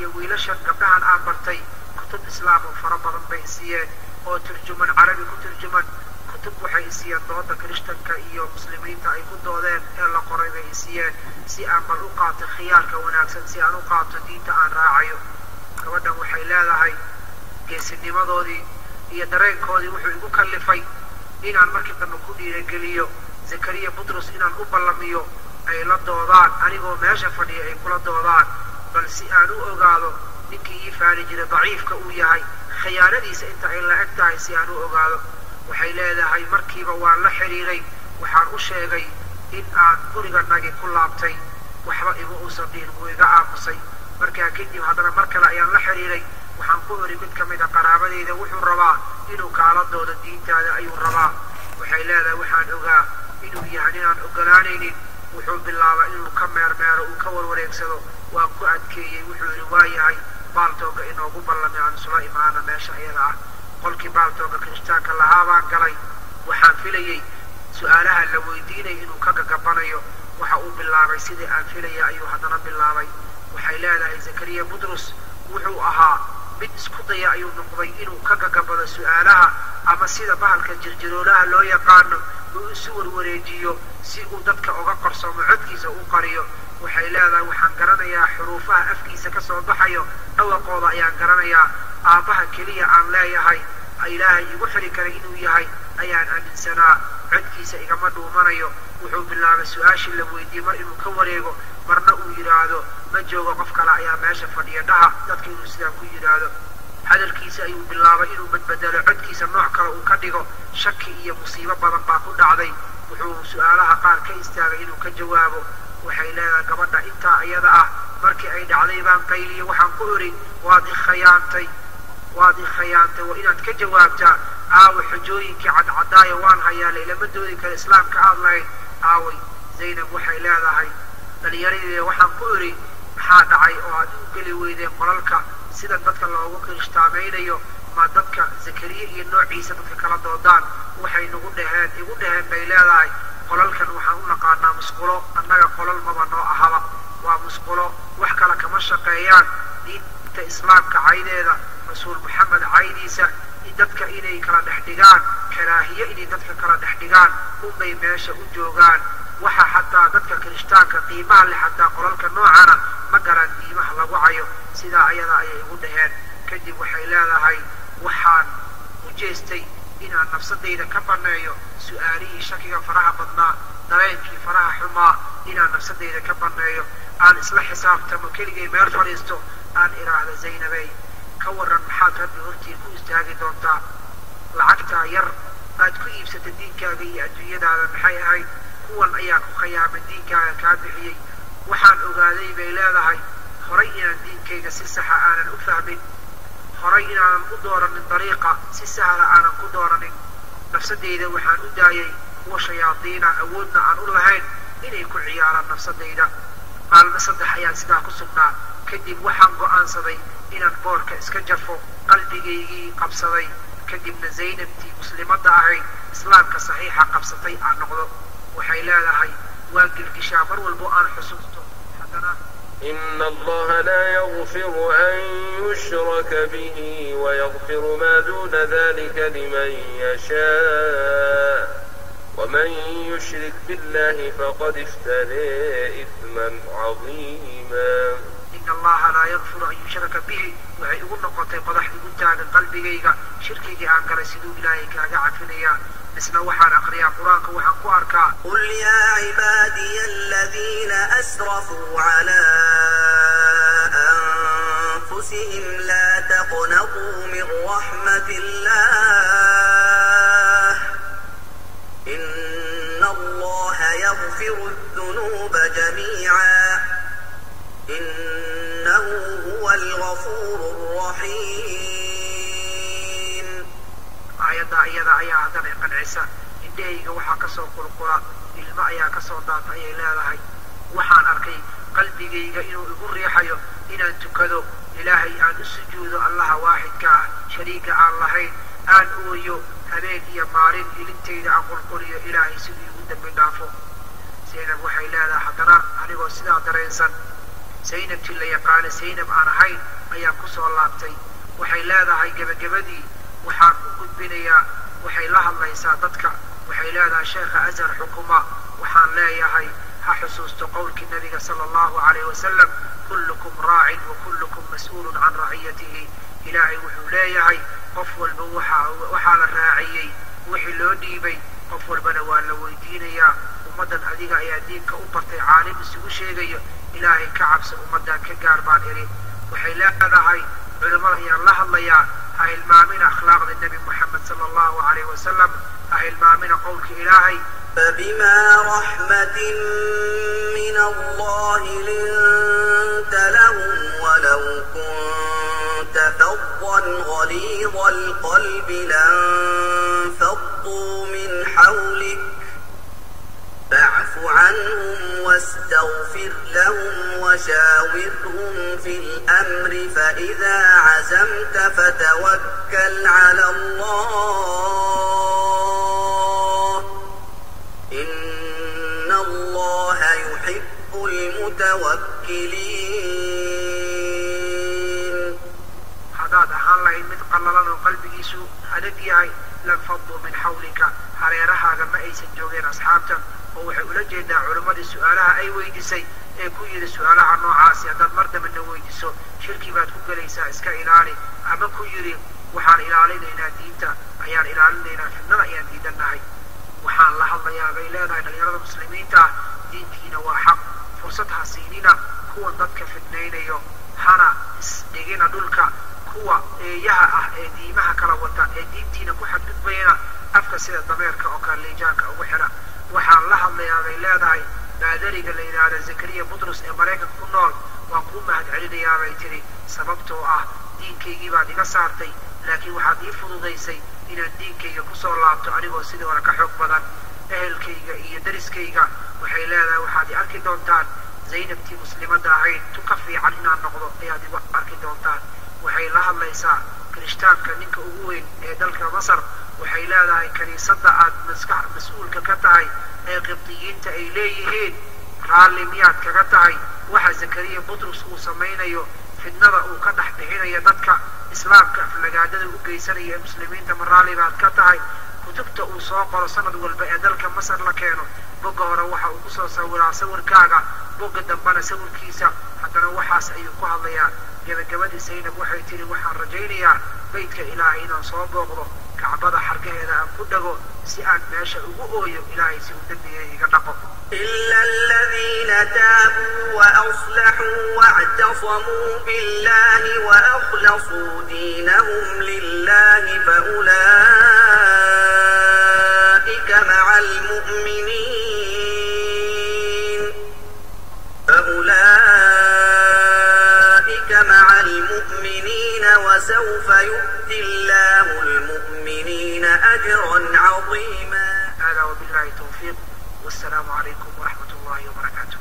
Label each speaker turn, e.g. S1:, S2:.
S1: iyo wiilashan gabdhahan aan bartay kutub islaam oo fara badan bay siiyeen oo turjuman carabi ku turjuman kutub waxay siiyeen dooda kirishtanka iyo muslimiinta ay ku doodeen ee la qoray bay siiyeen si aan bal u qaato khiyaarka wanaagsan si aan u qaato diinta aan raacayo gabadhan waxay leedahay geesinimadoodii iyo dareenkoodii wuxuu igu kallifay inaan markii dambe ku dhiirageliyo zakariya butrus inaan u ballamiyo ay la doodaan anigoo meesha fadhiya ay kula doodaan bal si aan u ogaado ninkii ii faani jiray daciifka uu yahay khiyaanadiisa inta ay la eg tahay si aan u ogaado waxay leedahay markiiba waan la xiriiray waxaan u sheegay in aan guriganagii ku laabtay waxba igu uusan dhihin wuu iga aamusay markaa kadib haddana mar kale ayaan la xiriiray waxaan ku iri mid ka mid a qaraabadeyda wuxuu rabaa inuu kaala doodo diintaada ayuu rabaa waxay leedahay waxaan ogaa inuu yahay inaan ogolaanaynin wuxuu bilaabaa inuu ka meermeero uu ka warwareegsado waan ku adkeeyey wuxuu yidhi waa yahay baaltooga inoogu ballamay aan isula imaana meesha iyada ah qolkii baaltooga kirishtaanka lahaa baan galay waxaan filayey su-aalaha la weydiinay inuu ka gagabanayo waxa uu bilaabay sidii aan filaya ayuu haddana bilaabay waxay leedahay zakariya butrus wuxuu ahaa mid isku daya ayuu noqday inuu ka gagabado su-aalaha ama sida bahalka jirjiroolaha loo yaqaano uu isu warwareejiyo si uu dadka uga qarsoomo codkiisa u qariyo waxay leedahay waxaan garanayaa xuruufaha afkiisa ka soo baxayo dhawaqooda ayaan garanayaa aabbaha keliya aan leeyahay ilaahay igu xiri karay inuu yahay ayaan aaminsanaa codkiisa igama dhuumanayo wuxuu bilaabay su-aashii la weydiiyey mar inuu ka wareego marna uu yidhaahdo ma joogo qof kale ayaa meesha fadhiya dhaha dadka inuu sidaa ku yidhaahdo hadalkiisa ayuu bilaabay inuu badbedelo codkiisa nooc kale uu ka dhigo shaki iyo musiibo badan baa ku dhacday wuxuu su-aalaha qaar ka istaagay inuu ka jawaabo waxay leedahay gabadha intaa iyada ah markii ay dhacday baan qayliye waxaan ku iri waad ikhiyaantay waa inaad ka jawaabtaa aawa xujooyinkii cadcadaaya waan hayaa laylama doodi kara islaamka aad lahayd aaway zaynab waxay leedahay dhalinyaradii waxaan ku iri maxaa dhacay oo aad u geli weydeen qolalka sida dadka loogu kirishtaameynayo ma dadka zakariya iyo noociisa dadka kala doodaan waxay igu dhaheen bay leedahay qolalkan waxaan u naqaanaa musqulo annaga qolal maba noo ahaba waa musqulo wax kale kama shaqeeyaan diinta islaamka caydeeda rasuul maxamed caydiisa dadka inay kala dhex dhigaan karaahiye inay dadka kala dhex dhigaan unbay meesha u joogaan waxa xataa dadka kirishtaanka qiimaha leh xataa qolalka noocana ma garan qiimaha lagu cayo sidaa ayada ayay igu dhaheen kadib waxay leedahay waxaan u jeestay inaan nafsadayda ka baneeyo su-aalihii shakiga faraha badnaa dareenkii faraha xumaa inaan nafsadayda ka baneeyo aan isla xisaabtamo keligay meel fadhiisto aan iraahdo zaynabey ka waran maxaad rabbi hortii ku istaagi doontaa lacagtaa yar aad ku iibsata diinkaaga iyo adduunyadaada maxay ahayd kuwan ayaa ku khiyaamay diinkaaga kaa bixiyey waxaan ogaaday bay leedahay horay inaan diinkayga si saxa aanan u fahmin horay inaanan u dooranin dariiqa si sahla aanan ku dooranin nafsadayda waxaan u daayay kuwa shayaadiina awoodna aan u lahayn inay ku ciyaaraan nafsadayda maalmo 3 ayaan sidaa ku sugnaa kadib waxaan go'aansaday inaan boorka iska jafo qalbigaygii qabsaday kadibna zaynabtii muslimadda ahayd islaamka saxiixa qabsatay aan noqdo waxay leedahay waan gilgishaa mar walbo aan xusuusto haddana
S2: إن الله لا يغفر أن يشرك به ويغفر ما دون ذلك لمن يشاء ومن يشرك بالله فقد افترى إثما عظيما
S1: إن الله لا يغفر أن يشرك به ويقول نقطة قضح لقلتها من قلبي شركي عن قرسدو إلهي كاقعد فينيا اسمه وحان أقريا قرآنك وحان قواركا
S3: قل يا عبادي الذين أسرفوا على أنفسهم لا تقنطوا من رحمة الله إن الله يغفر الذنوب جميعا إنه هو الغفور الرحيم
S1: آيادا أيا هدنا قنعسا إندهيغا وحا كسو قلقلا إلما أيا كسو داتا أيا إلهي وحان أركي قلبيغا إنو إقول ريحيو إنان تكدو إلهي أن السجود الله واحد كا شريك اللهين أن أويو هبين إيا مارين إلنتين عن قلقليو إلهي سيدي قدام من دافو سينا وحي لالا حدنا أنيقو سيدا درينسان zaynabtii la yaqaana zaynab aan ahayn ayaan kusoo laabtay. waxay leedahay gebagabadii waxaan u gudbinayaa, waxay la hadlaysaa dadka, waxay leedahay sheekha azhar xukuma waxaan leeyahay ha xusuusto qowlkii nabiga sala allahu calayh wasalam kullukum raacin wa kullukum mas-uulun can raciyatihi. ilaahay wuxuu leeyahay qof walba waxaa la raaciyey wixii loo dhiibay, qof walbana waa la weydiinayaa. ummaddan adiga ayaa diinka u bartay, caalim isugu sheegayo, ilaahay ka cabsa ummaddan ka gaar baan idhi. waxay leedahay culimmada ayaan la hadlayaa ha hilmaamina akhlaaqda nebi moxamed sala allahu calayh wasalam, ha hilmaamina qowlka ilaahay.
S3: فبما رحمة من الله لنت لهم ولو كنت فظا غليظ القلب لانفضوا من حولك فاعف عنهم واستغفر لهم وشاورهم في الأمر فإذا عزمت فتوكل على الله إن الله يحب المتوكلين.
S1: هذا أهان لهم من قللنا قلبي سوء هنبيعي لانفضوا من حولك hareeraha ma aysan joogeen asxaabta. oo waxay ula jeedaa culimmadii su'aalaha ay weydiisay ee ku yidhi su'aalaha noocaasi haddaad mar dambe na weydiiso shirki baad ku gelaysaa, iska ilaali. ama ku yidhi waxaan ilaalinaynaa diinta, ayaan ilaalinaynaa fidnada ayaan diidannahay. waxaan la hadlayaa bay leedahay dhalinyarada muslimiinta ah, diintiina waa xaq, fursad ha siinina kuwan dadka fidnaynayo, hana isdhigina dhulka kuwa eeyaha ah ee diimaha kala wata ee diintiina ku xadgudbayana afka sida dameerka oo kale liijaanka ugu xidha. waxaan la hadlayaa bay leedahay baadariga la yidhaahda zakariya butrus ee maraykanka ku nool, waan kuu mahad celinayaa bay tidhi, sababtoo ah diinkaygii baad iga saartay, laakiin waxaad ii fududaysay inaan diinkayga kusoo laabto anigoo sidii hore ka xoog badan. ehelkayga iyo dariskayga waxay leedahay waxaad i arki doontaan zaynabtii muslimadda ahayd tu ka fiican inaan noqdo ayaad igu arki doontaan. waxay la hadlaysaa kirishtaanka ninka ugu weyn ee dalka masar, waxay leedahay kaniisadda aad mas-uulka ka tahay ee qibdiyiinta ay leeyihiin raalli miyaad kaga tahay waxa zakariya butrus uu samaynayo, fidnada uu ka dhex bixinayo dadka islaamka aflagaadada u geysanaya ee muslimiinta ma raalli baad ka tahay? kutubta uu soo qoro sanad walba ee dalka masar la keeno, bogga hore waxa uu kusoo sawiraa sawirkaaga, bogga dambana sawirkiisa, haddana waxaas ayuu ku hadlayaa. gebagabadii zaynab waxay tidhi waxaan rajaynayaa beydka ilaahay inaan soo booqdo, kacbada xargaheeda aan ku dhago si aan meesha ugu ooyo ilaahay si uu dembiga iga dhaqo.
S3: إلا الذين تابوا وأصلحوا واعتصموا بالله وأخلصوا دينهم لله فأولئك مع المؤمنين وسوف يؤتي الله المؤمنين أجرا عظيما.
S1: هذا وبالله التوفيق، والسلام عليكم ورحمة الله وبركاته.